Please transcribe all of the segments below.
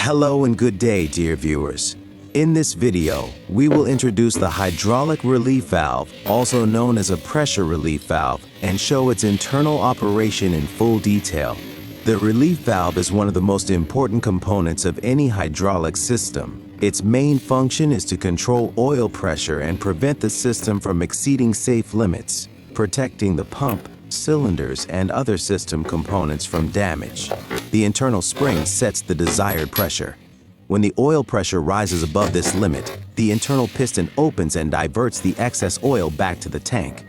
Hello and good day, dear viewers. In this video, we will introduce the hydraulic relief valve, also known as a pressure relief valve, and show its internal operation in full detail. The relief valve is one of the most important components of any hydraulic system. Its main function is to control oil pressure and prevent the system from exceeding safe limits, protecting the pump, cylinders, and other system components from damage. The internal spring sets the desired pressure. When the oil pressure rises above this limit, the internal piston opens and diverts the excess oil back to the tank.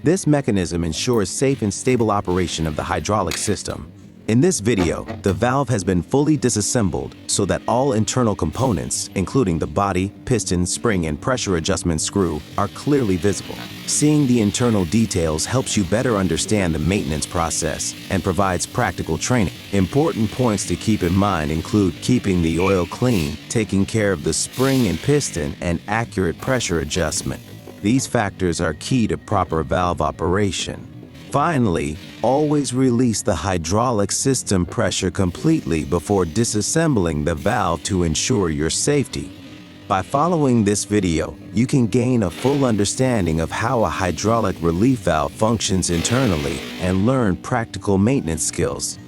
This mechanism ensures safe and stable operation of the hydraulic system. In this video, the valve has been fully disassembled so that all internal components, including the body, piston, spring, and pressure adjustment screw, are clearly visible. Seeing the internal details helps you better understand the maintenance process and provides practical training. Important points to keep in mind include keeping the oil clean, taking care of the spring and piston, and accurate pressure adjustment. These factors are key to proper valve operation. Finally, always release the hydraulic system pressure completely before disassembling the valve to ensure your safety. By following this video, you can gain a full understanding of how a hydraulic relief valve functions internally and learn practical maintenance skills.